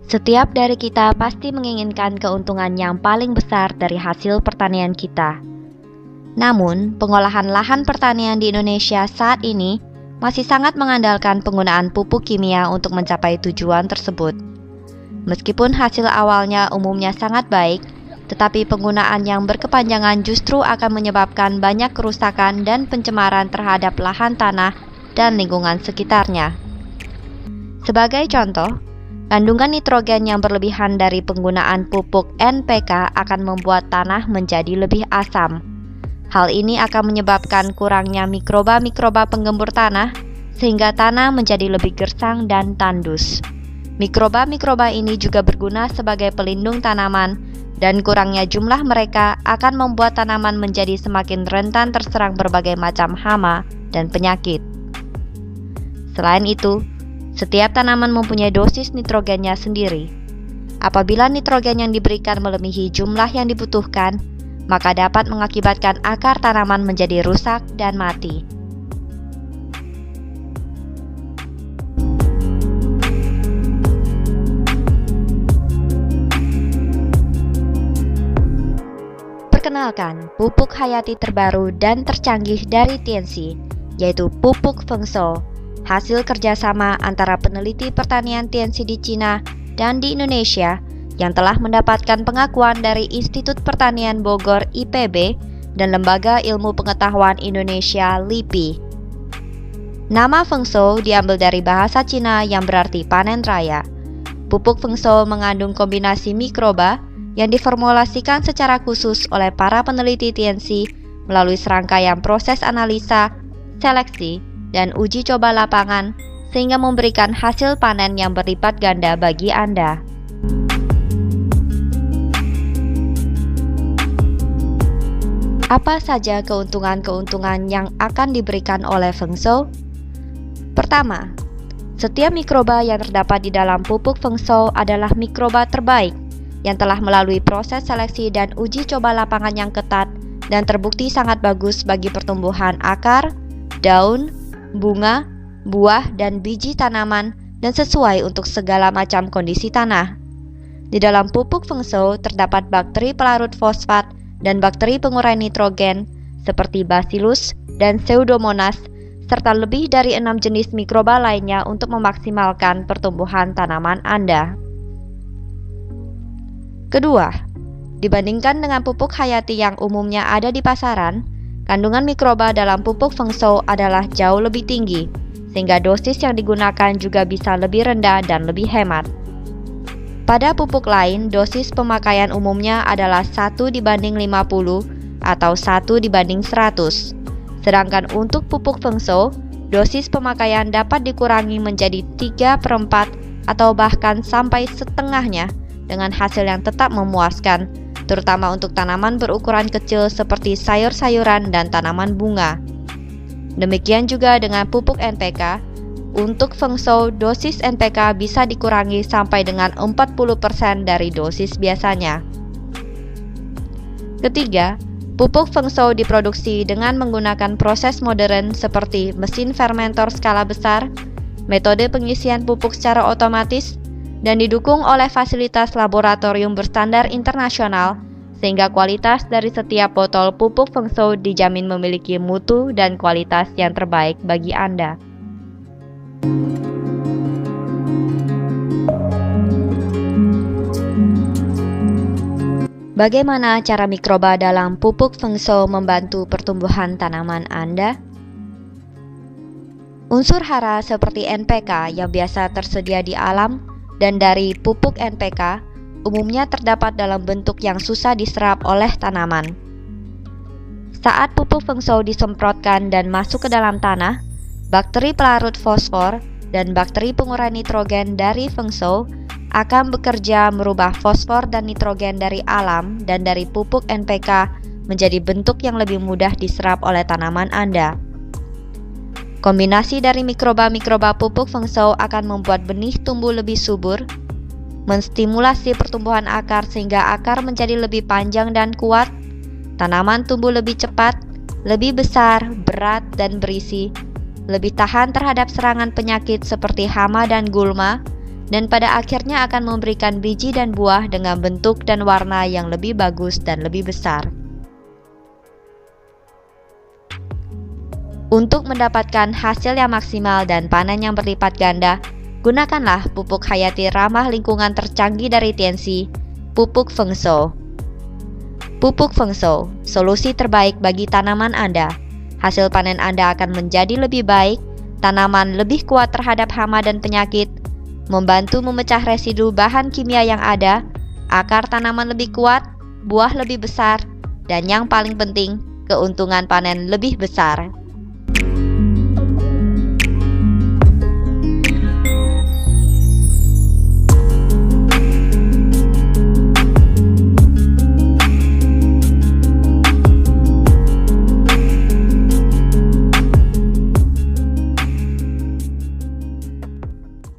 Setiap dari kita pasti menginginkan keuntungan yang paling besar dari hasil pertanian kita. Namun, pengolahan lahan pertanian di Indonesia saat ini masih sangat mengandalkan penggunaan pupuk kimia untuk mencapai tujuan tersebut. Meskipun hasil awalnya umumnya sangat baik, tetapi penggunaan yang berkepanjangan justru akan menyebabkan banyak kerusakan dan pencemaran terhadap lahan tanah dan lingkungan sekitarnya. Sebagai contoh, kandungan nitrogen yang berlebihan dari penggunaan pupuk NPK akan membuat tanah menjadi lebih asam. Hal ini akan menyebabkan kurangnya mikroba-mikroba penggembur tanah, sehingga tanah menjadi lebih gersang dan tandus. Mikroba-mikroba ini juga berguna sebagai pelindung tanaman, dan kurangnya jumlah mereka akan membuat tanaman menjadi semakin rentan terserang berbagai macam hama dan penyakit. Selain itu, setiap tanaman mempunyai dosis nitrogennya sendiri. Apabila nitrogen yang diberikan melebihi jumlah yang dibutuhkan, maka dapat mengakibatkan akar tanaman menjadi rusak dan mati. Perkenalkan, pupuk hayati terbaru dan tercanggih dari Tianxi, yaitu pupuk Fengsou, hasil kerjasama antara peneliti pertanian Tianxi di Cina dan di Indonesia yang telah mendapatkan pengakuan dari Institut Pertanian Bogor IPB dan Lembaga Ilmu Pengetahuan Indonesia LIPI. Nama Fengsou diambil dari bahasa Cina yang berarti panen raya. Pupuk Fengsou mengandung kombinasi mikroba yang diformulasikan secara khusus oleh para peneliti Tianxi melalui serangkaian proses analisa, seleksi, dan uji coba lapangan sehingga memberikan hasil panen yang berlipat ganda bagi Anda. Apa saja keuntungan-keuntungan yang akan diberikan oleh Fengsou? Pertama, setiap mikroba yang terdapat di dalam pupuk Fengsou adalah mikroba terbaik yang telah melalui proses seleksi dan uji coba lapangan yang ketat dan terbukti sangat bagus bagi pertumbuhan akar, daun, bunga, buah, dan biji tanaman dan sesuai untuk segala macam kondisi tanah. Di dalam pupuk Fengsou terdapat bakteri pelarut fosfat dan bakteri pengurai nitrogen seperti Bacillus dan Pseudomonas serta lebih dari 6 jenis mikroba lainnya untuk memaksimalkan pertumbuhan tanaman Anda. Kedua, dibandingkan dengan pupuk hayati yang umumnya ada di pasaran, kandungan mikroba dalam pupuk Fengsou adalah jauh lebih tinggi, sehingga dosis yang digunakan juga bisa lebih rendah dan lebih hemat. Pada pupuk lain, dosis pemakaian umumnya adalah 1:50 atau 1:100. Sedangkan untuk pupuk Fengsou, dosis pemakaian dapat dikurangi menjadi 3/4 atau bahkan sampai setengahnya dengan hasil yang tetap memuaskan, terutama untuk tanaman berukuran kecil seperti sayur-sayuran dan tanaman bunga. Demikian juga dengan pupuk NPK. Untuk Fengsou, dosis NPK bisa dikurangi sampai dengan 40% dari dosis biasanya. Ketiga, pupuk Fengsou diproduksi dengan menggunakan proses modern seperti mesin fermentor skala besar, metode pengisian pupuk secara otomatis, dan didukung oleh fasilitas laboratorium berstandar internasional, sehingga kualitas dari setiap botol pupuk Fengsou dijamin memiliki mutu dan kualitas yang terbaik bagi Anda. Bagaimana cara mikroba dalam pupuk Fengsou membantu pertumbuhan tanaman Anda? Unsur hara seperti NPK yang biasa tersedia di alam dan dari pupuk NPK umumnya terdapat dalam bentuk yang susah diserap oleh tanaman. Saat pupuk Fengsou disemprotkan dan masuk ke dalam tanah, bakteri pelarut fosfor dan bakteri pengurai nitrogen dari Fengsou akan bekerja merubah fosfor dan nitrogen dari alam dan dari pupuk NPK menjadi bentuk yang lebih mudah diserap oleh tanaman Anda. Kombinasi dari mikroba-mikroba pupuk Fengsou akan membuat benih tumbuh lebih subur, menstimulasi pertumbuhan akar sehingga akar menjadi lebih panjang dan kuat, tanaman tumbuh lebih cepat, lebih besar, berat, dan berisi, lebih tahan terhadap serangan penyakit seperti hama dan gulma, dan pada akhirnya akan memberikan biji dan buah dengan bentuk dan warna yang lebih bagus dan lebih besar. Untuk mendapatkan hasil yang maksimal dan panen yang berlipat ganda, gunakanlah pupuk hayati ramah lingkungan tercanggih dari TNC, pupuk Fengshou. Pupuk Fengshou, solusi terbaik bagi tanaman Anda. Hasil panen Anda akan menjadi lebih baik, tanaman lebih kuat terhadap hama dan penyakit, membantu memecah residu bahan kimia yang ada, akar tanaman lebih kuat, buah lebih besar, dan yang paling penting, keuntungan panen lebih besar.